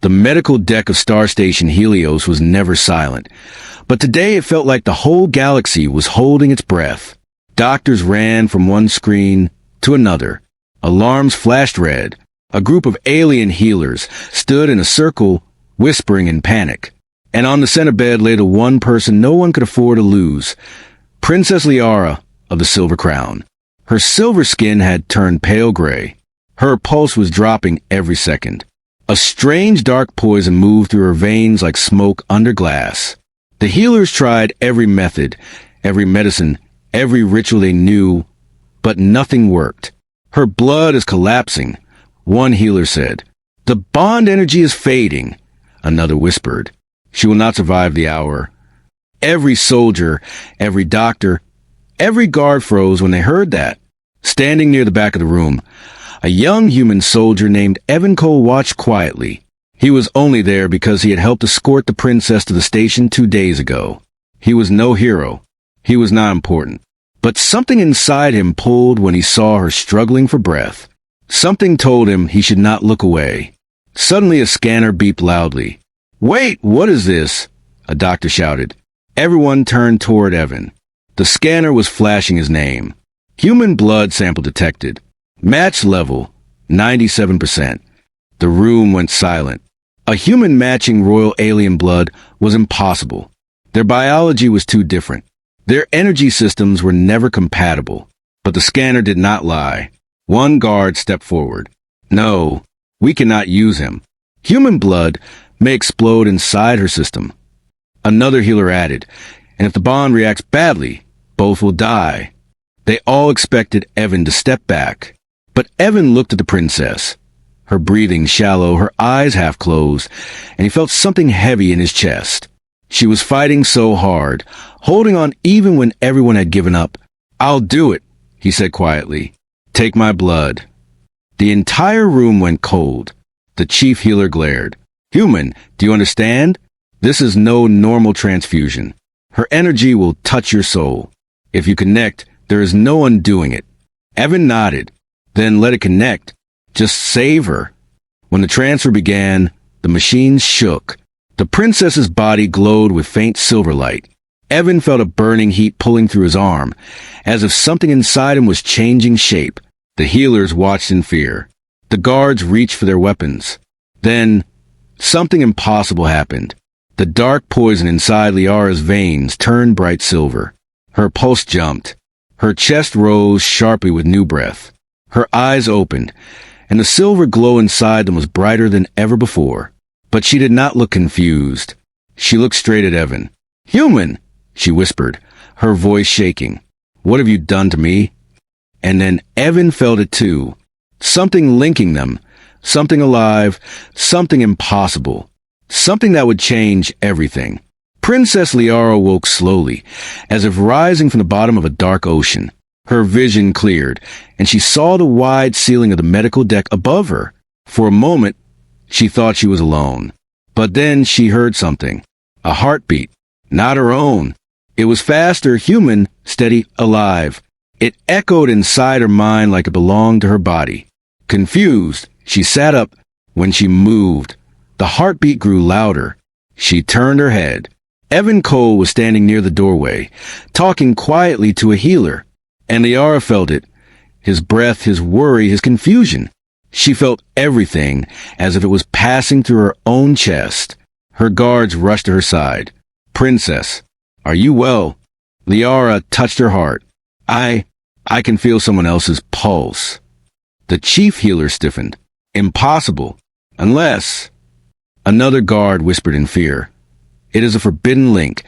The medical deck of Star Station Helios was never silent, but today it felt like the whole galaxy was holding its breath. Doctors ran from one screen to another. Alarms flashed red. A group of alien healers stood in a circle, whispering in panic. And on the center bed lay the one person no one could afford to lose, Princess Liara of the Silver Crown. Her silver skin had turned pale gray. Her pulse was dropping every second. A strange dark poison moved through her veins like smoke under glass. The healers tried every method, every medicine, every ritual they knew, but nothing worked. Her blood is collapsing, one healer said. The bond energy is fading, another whispered. She will not survive the hour. Every soldier, every doctor, every guard froze when they heard that. Standing near the back of the room, a young human soldier named Evan Cole watched quietly. He was only there because he had helped escort the princess to the station 2 days ago. He was no hero. He was not important. But something inside him pulled when he saw her struggling for breath. Something told him he should not look away. Suddenly a scanner beeped loudly. "Wait, what is this?" a doctor shouted. Everyone turned toward Evan. The scanner was flashing his name. Human blood sample detected. Match level, 97%. The room went silent. A human matching royal alien blood was impossible. Their biology was too different. Their energy systems were never compatible. But the scanner did not lie. One guard stepped forward. "No, we cannot use him. Human blood may explode inside her system." Another healer added, "And if the bond reacts badly, both will die." They all expected Evan to step back. But Evan looked at the princess. Her breathing shallow, her eyes half closed, and he felt something heavy in his chest. She was fighting so hard, holding on even when everyone had given up. "I'll do it," he said quietly. "Take my blood." The entire room went cold. The chief healer glared. "Human, do you understand? This is no normal transfusion. Her energy will touch your soul. If you connect, there is no undoing it." Evan nodded. "Then let it connect. Just save her." When the transfer began, the machines shook. The princess's body glowed with faint silver light. Evan felt a burning heat pulling through his arm, as if something inside him was changing shape. The healers watched in fear. The guards reached for their weapons. Then, something impossible happened. The dark poison inside Liara's veins turned bright silver. Her pulse jumped. Her chest rose sharply with new breath. Her eyes opened, and the silver glow inside them was brighter than ever before. But she did not look confused. She looked straight at Evan. "Human," she whispered, her voice shaking. "What have you done to me?" And then Evan felt it too. Something linking them. Something alive. Something impossible. Something that would change everything. Princess Liara woke slowly, as if rising from the bottom of a dark ocean. Her vision cleared, and she saw the wide ceiling of the medical deck above her. For a moment, she thought she was alone. But then she heard something. A heartbeat. Not her own. It was faster, human, steady, alive. It echoed inside her mind like it belonged to her body. Confused, she sat up. When she moved, the heartbeat grew louder. She turned her head. Evan Cole was standing near the doorway, talking quietly to a healer. And Liara felt it. His breath, his worry, his confusion. She felt everything as if it was passing through her own chest. Her guards rushed to her side. "Princess, are you well?" Liara touched her heart. I can feel someone else's pulse." The chief healer stiffened. "Impossible. Unless—" Another guard whispered in fear. "It is a forbidden link."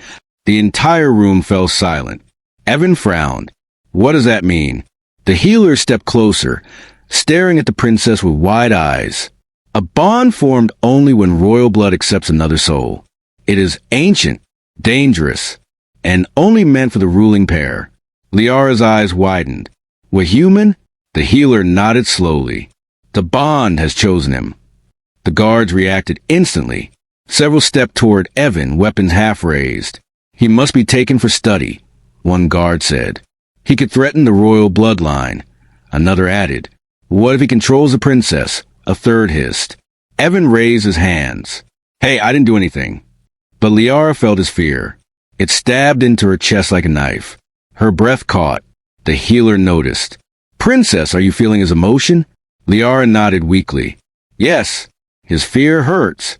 The entire room fell silent. Evan frowned. "What does that mean?" The healer stepped closer, staring at the princess with wide eyes. "A bond formed only when royal blood accepts another soul. It is ancient, dangerous, and only meant for the ruling pair." Liara's eyes widened. "We're human?" The healer nodded slowly. "The bond has chosen him." The guards reacted instantly. Several stepped toward Evan, weapons half raised. "He must be taken for study," one guard said. "He could threaten the royal bloodline." Another added, "What if he controls the princess?" A third hissed. Evan raised his hands. Hey, I didn't do anything. But Liara felt his fear. It stabbed into her chest like a knife. Her breath caught. The healer noticed. Princess, are you feeling his emotion? Liara nodded weakly. Yes, his fear hurts.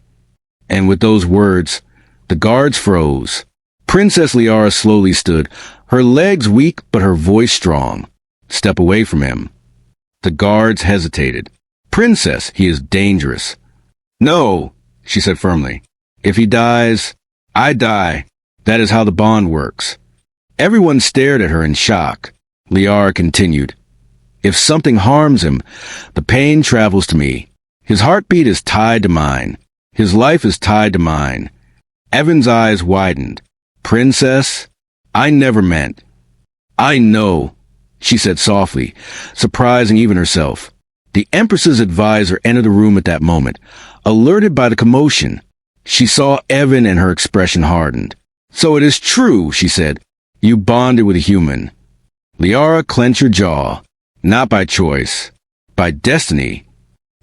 And with those words, the guards froze. Princess Liara slowly stood, her legs weak but her voice strong. Step away from him. The guards hesitated. Princess, he is dangerous. No, she said firmly. If he dies, I die. That is how the bond works. Everyone stared at her in shock. Liara continued. If something harms him, the pain travels to me. His heartbeat is tied to mine. His life is tied to mine. Evan's eyes widened. Princess, I never meant. I know, she said softly, surprising even herself. The Empress's advisor entered the room at that moment, alerted by the commotion. She saw Evan and her expression hardened. So it is true, she said. You bonded with a human. Liara clenched her jaw. Not by choice. By destiny.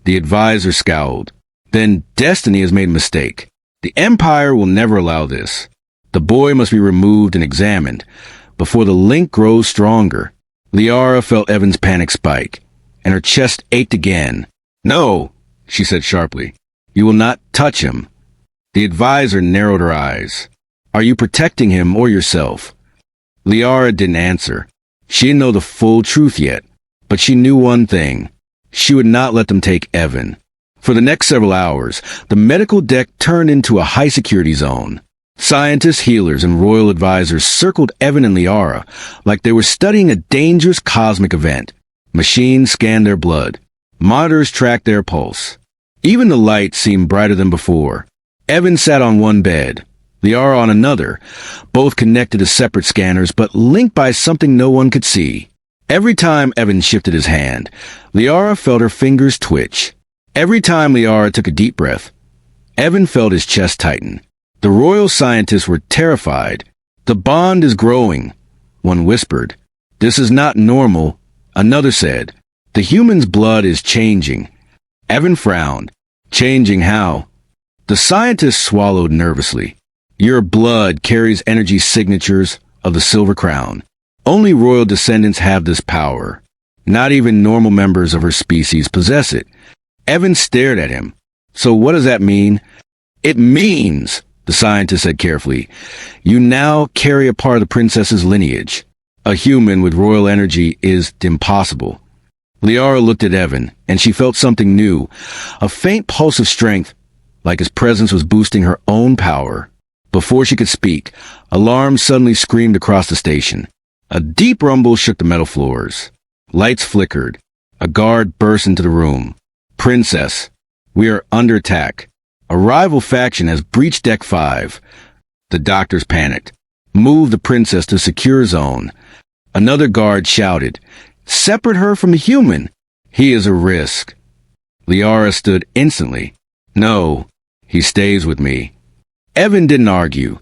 The advisor scowled. Then destiny has made a mistake. The Empire will never allow this. The boy must be removed and examined before the link grows stronger. Liara felt Evan's panic spike, and her chest ached again. No, she said sharply. You will not touch him. The advisor narrowed her eyes. Are you protecting him or yourself? Liara didn't answer. She didn't know the full truth yet, but she knew one thing. She would not let them take Evan. For the next several hours, the medical deck turned into a high-security zone. Scientists, healers, and royal advisors circled Evan and Liara like they were studying a dangerous cosmic event. Machines scanned their blood. Monitors tracked their pulse. Even the lights seemed brighter than before. Evan sat on one bed, Liara on another, both connected to separate scanners but linked by something no one could see. Every time Evan shifted his hand, Liara felt her fingers twitch. Every time Liara took a deep breath, Evan felt his chest tighten. The royal scientists were terrified. The bond is growing, one whispered. This is not normal, another said. The human's blood is changing. Evan frowned. Changing how? The scientist swallowed nervously. Your blood carries energy signatures of the Silver Crown. Only royal descendants have this power. Not even normal members of her species possess it. Evan stared at him. So what does that mean? It means, the scientist said carefully, you now carry a part of the princess's lineage. A human with royal energy is impossible. Liara looked at Evan, and she felt something new, a faint pulse of strength, like his presence was boosting her own power. Before she could speak, alarms suddenly screamed across the station. A deep rumble shook the metal floors. Lights flickered. A guard burst into the room. Princess, we are under attack. A rival faction has breached Deck 5. The doctors panicked. Move the princess to secure zone. Another guard shouted, Separate her from the human. He is a risk. Liara stood instantly. No, he stays with me. Evan didn't argue,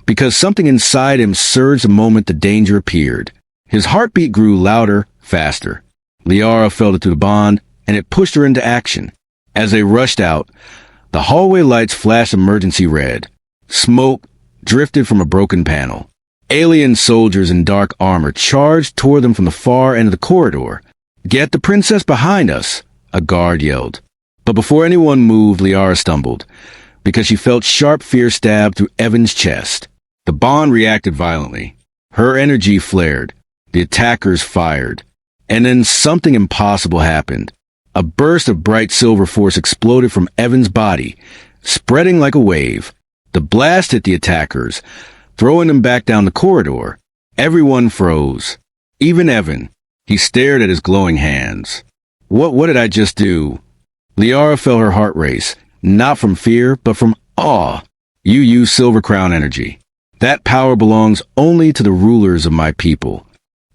because something inside him surged the moment the danger appeared. His heartbeat grew louder, faster. Liara felt it through the bond, and it pushed her into action. As they rushed out, the hallway lights flashed emergency red. Smoke drifted from a broken panel. Alien soldiers in dark armor charged toward them from the far end of the corridor. Get the princess behind us, a guard yelled. But before anyone moved, Liara stumbled, because she felt sharp fear stab through Evan's chest. The bond reacted violently. Her energy flared. The attackers fired. And then something impossible happened. A burst of bright silver force exploded from Evan's body, spreading like a wave. The blast hit the attackers, throwing them back down the corridor. Everyone froze. Even Evan. He stared at his glowing hands. What did I just do? Liara felt her heart race, not from fear, but from awe. You use Silver Crown energy. That power belongs only to the rulers of my people.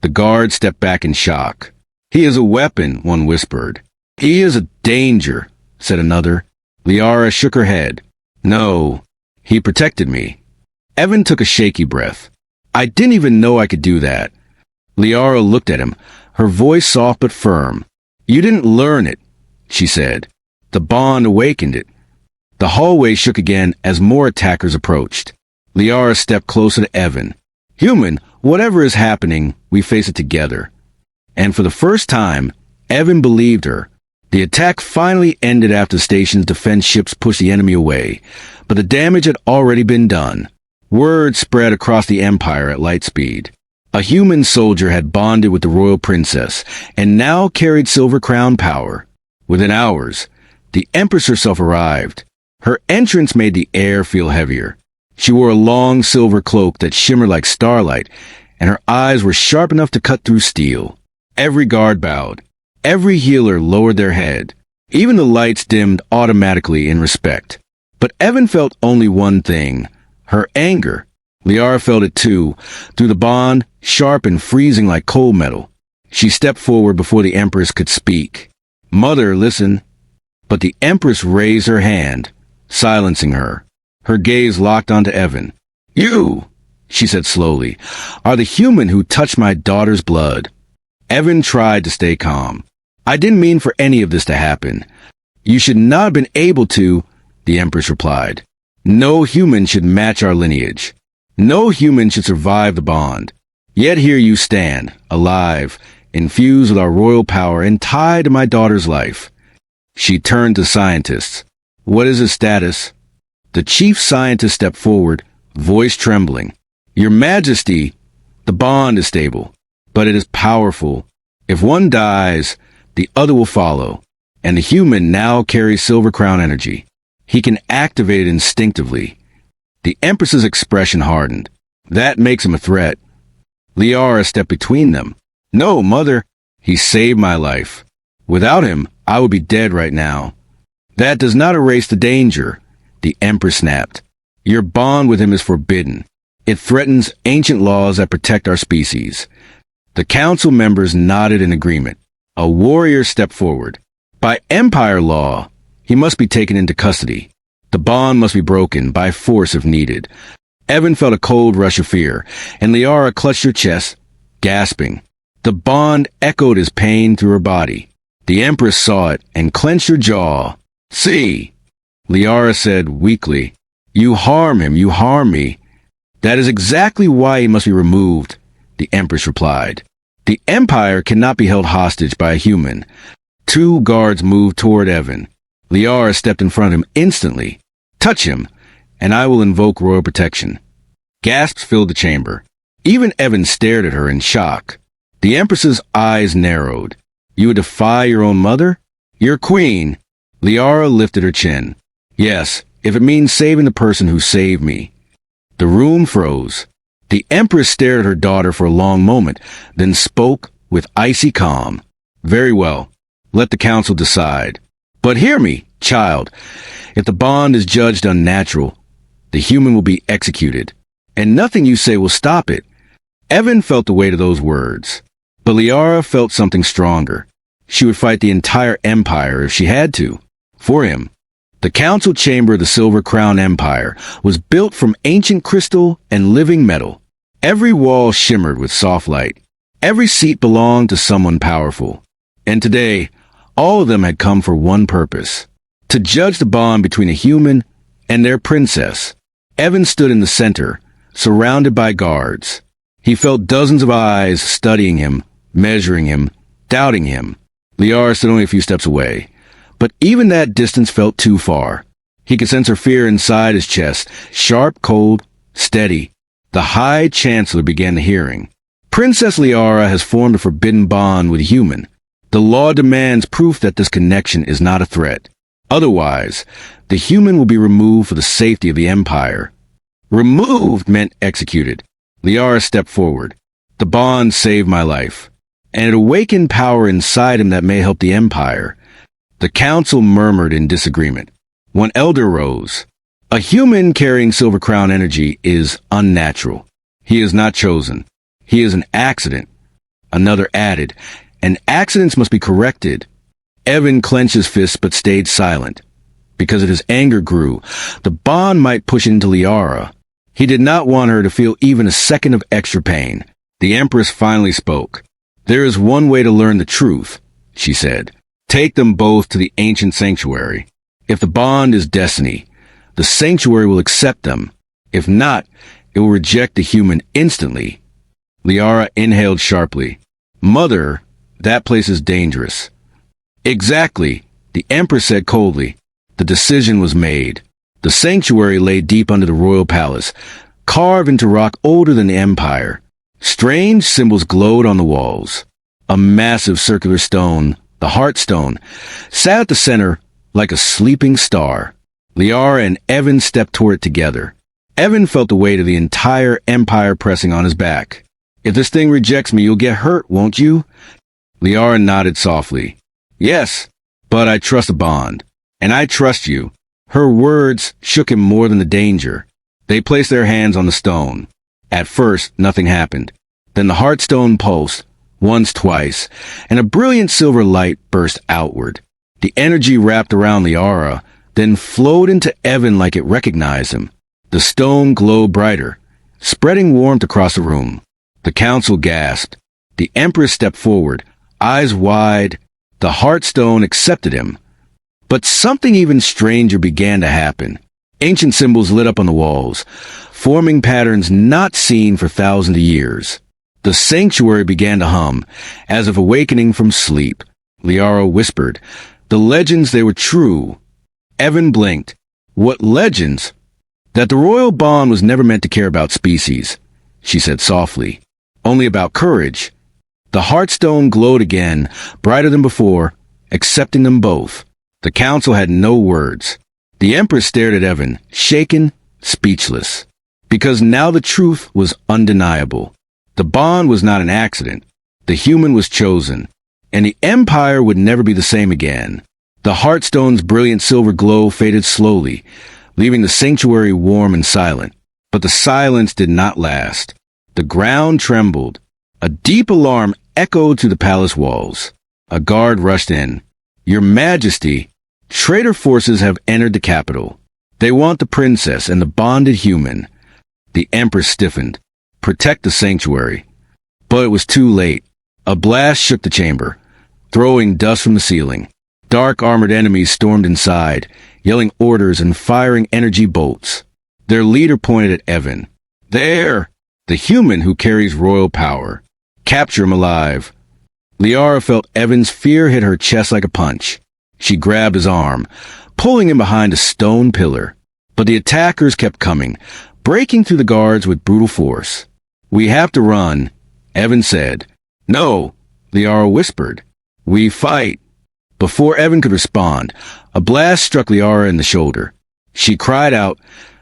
The guard stepped back in shock. He is a weapon, one whispered. He is a danger, said another. Liara shook her head. No, he protected me. Evan took a shaky breath. I didn't even know I could do that. Liara looked at him, her voice soft but firm. You didn't learn it, she said. The bond awakened it. The hallway shook again as more attackers approached. Liara stepped closer to Evan. "Human, whatever is happening, we face it together." And for the first time, Evan believed her. The attack finally ended after the station's defense ships pushed the enemy away, but the damage had already been done. Word spread across the Empire at light speed. A human soldier had bonded with the royal princess, and now carried Silver Crown power. Within hours, the Empress herself arrived. Her entrance made the air feel heavier. She wore a long silver cloak that shimmered like starlight, and her eyes were sharp enough to cut through steel. Every guard bowed. Every healer lowered their head. Even the lights dimmed automatically in respect. But Evan felt only one thing: her anger. Liara felt it too, through the bond, sharp and freezing like cold metal. She stepped forward before the Empress could speak. "Mother, listen." But the Empress raised her hand, silencing her. Her gaze locked onto Evan. "You," she said slowly, "are the human who touched my daughter's blood." Evan tried to stay calm. "I didn't mean for any of this to happen. You should not have been able to," the Empress replied. "No human should match our lineage. No human should survive the bond. Yet here you stand, alive, infused with our royal power and tied to my daughter's life." She turned to scientists. "What is his status?" The chief scientist stepped forward, voice trembling. "Your Majesty, the bond is stable, but it is powerful. If one dies, the other will follow, and the human now carries Silver Crown energy. He can activate it instinctively." The Empress's expression hardened. "That makes him a threat." Liara stepped between them. "No, Mother, he saved my life. Without him, I would be dead right now." "That does not erase the danger," the Empress snapped. "Your bond with him is forbidden. It threatens ancient laws that protect our species." The council members nodded in agreement. A warrior stepped forward. "By Empire law, he must be taken into custody. The bond must be broken, by force if needed." Evan felt a cold rush of fear, and Liara clutched her chest, gasping. The bond echoed his pain through her body. The Empress saw it and clenched her jaw. "See," Liara said weakly. "You harm him, you harm me." "That is exactly why he must be removed," the Empress replied. "The Empire cannot be held hostage by a human." Two guards moved toward Evan. Liara stepped in front of him instantly. "Touch him, and I will invoke royal protection." Gasps filled the chamber. Even Evan stared at her in shock. The Empress's eyes narrowed. "You would defy your own mother? Your queen." Liara lifted her chin. "Yes, if it means saving the person who saved me." The room froze. The Empress stared at her daughter for a long moment, then spoke with icy calm. "Very well. Let the council decide. But hear me, child. If the bond is judged unnatural, the human will be executed, and nothing you say will stop it." Evan felt the weight of those words, but Liara felt something stronger. She would fight the entire empire if she had to, for him. The council chamber of the Silver Crown Empire was built from ancient crystal and living metal. Every wall shimmered with soft light. Every seat belonged to someone powerful. And today, all of them had come for one purpose: to judge the bond between a human and their princess. Evan stood in the center, surrounded by guards. He felt dozens of eyes studying him, measuring him, doubting him. Liara stood only a few steps away, but even that distance felt too far. He could sense her fear inside his chest, sharp, cold, steady. The High Chancellor began the hearing. "Princess Liara has formed a forbidden bond with a human. The law demands proof that this connection is not a threat. Otherwise, the human will be removed for the safety of the Empire." Removed meant executed. Liara stepped forward. "The bond saved my life, and it awakened power inside him that may help the Empire." The council murmured in disagreement. One elder rose. "A human carrying Silver Crown energy is unnatural. He is not chosen. He is an accident." Another added, "And accidents must be corrected." Evan clenched his fists but stayed silent. Because as his anger grew, the bond might push into Liara. He did not want her to feel even a second of extra pain. The Empress finally spoke. "There is one way to learn the truth," she said. Take them both to the ancient sanctuary. If the bond is destiny, the sanctuary will accept them. If not, it will reject the human instantly. Liara inhaled sharply. Mother, that place is dangerous. Exactly, the Empress said coldly. The decision was made. The sanctuary lay deep under the royal palace, carved into rock older than the empire. Strange symbols glowed on the walls. A massive circular stone, the heart stone, sat at the center like a sleeping star. Liara and Evan stepped toward it together. Evan felt the weight of the entire empire pressing on his back. If this thing rejects me, you'll get hurt, won't you? Liara nodded softly. Yes, but I trust the bond. And I trust you. Her words shook him more than the danger. They placed their hands on the stone. At first, nothing happened. Then the heartstone pulsed, once, twice, and a brilliant silver light burst outward. The energy wrapped around Liara, then flowed into Evan like it recognized him. The stone glowed brighter, spreading warmth across the room. The council gasped. The Empress stepped forward, eyes wide. The heartstone accepted him. But something even stranger began to happen. Ancient symbols lit up on the walls, forming patterns not seen for thousands of years. The sanctuary began to hum, as if awakening from sleep. Liara whispered, "The legends, they were true." Evan blinked. "What legends?" "That the royal bond was never meant to care about species," she said softly. "Only about courage." The heartstone glowed again, brighter than before, accepting them both. The council had no words. The Empress stared at Evan, shaken, speechless. Because now the truth was undeniable. The bond was not an accident. The human was chosen. And the empire would never be the same again. The heartstone's brilliant silver glow faded slowly, leaving the sanctuary warm and silent. But the silence did not last. The ground trembled. A deep alarm echoed through the palace walls. A guard rushed in. "Your Majesty, traitor forces have entered the capital. They want the princess and the bonded human." The Empress stiffened. "Protect the sanctuary." But it was too late. A blast shook the chamber, throwing dust from the ceiling. Dark armored enemies stormed inside, yelling orders and firing energy bolts. Their leader pointed at Evan. "There! The human who carries royal power. Capture him alive." Liara felt Evan's fear hit her chest like a punch. She grabbed his arm, pulling him behind a stone pillar. But the attackers kept coming, breaking through the guards with brutal force. "We have to run," Evan said. "No," Liara whispered. "We fight." Before Evan could respond, a blast struck Liara in the shoulder. She cried out.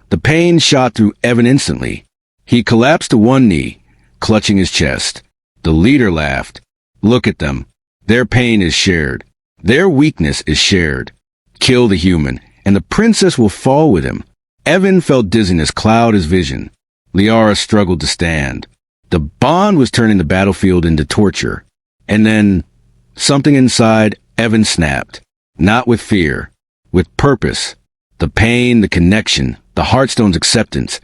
The pain shot through Evan instantly. He collapsed to one knee, clutching his chest. The leader laughed. "Look at them. Their pain is shared. Their weakness is shared. Kill the human, and the princess will fall with him." Evan felt dizziness cloud his vision. Liara struggled to stand. The bond was turning the battlefield into torture. And then, something inside Evan snapped. Not with fear, with purpose. The pain, the connection, the heartstone's acceptance,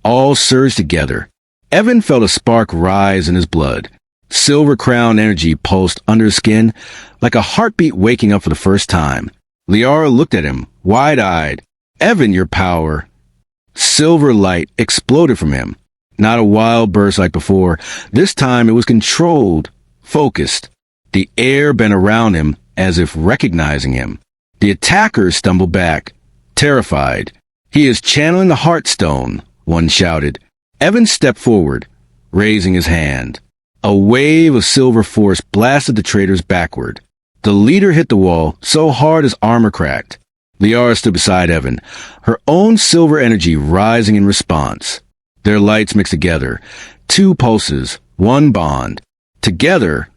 all surged together. Evan felt a spark rise in his blood. Silver crown energy pulsed under his skin, like a heartbeat waking up for the first time. Liara looked at him, wide-eyed. "Evan, your power." Silver light exploded from him. Not a wild burst like before. This time it was controlled, focused. The air bent around him as if recognizing him. The attackers stumbled back, terrified. "He is channeling the Heartstone," one shouted. Evan stepped forward, raising his hand. A wave of silver force blasted the traitors backward. The leader hit the wall so hard his armor cracked. Liara stood beside Evan, her own silver energy rising in response. Their lights mixed together. Two pulses, one bond. Together,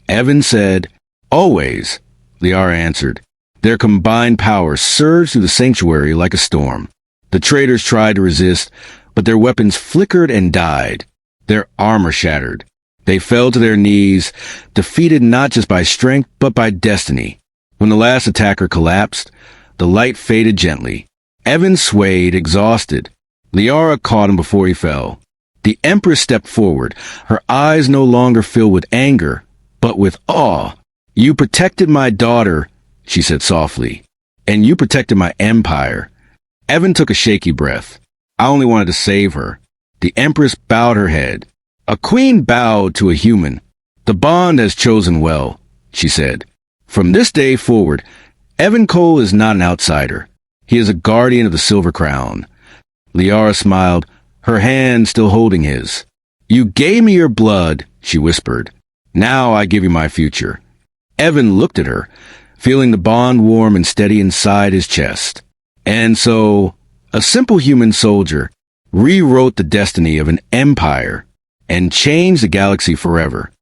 Evan said, "Always," Liara answered. Their combined power surged through the sanctuary like a storm. The traitors tried to resist, but their weapons flickered and died. Their armor shattered. They fell to their knees, defeated not just by strength, but by destiny. When the last attacker collapsed, the light faded gently. Evan swayed, exhausted. Liara caught him before he fell. The Empress stepped forward, her eyes no longer filled with anger, but with awe. You protected my daughter, she said softly, and you protected my empire. Evan took a shaky breath. I only wanted to save her. The Empress bowed her head. A queen bowed to a human. The bond has chosen well, she said. From this day forward, Evan Cole is not an outsider. He is a guardian of the Silver Crown. Liara smiled, her hand still holding his. You gave me your blood, she whispered. Now I give you my future. Evan looked at her, feeling the bond warm and steady inside his chest. And so, a simple human soldier rewrote the destiny of an empire and changed the galaxy forever.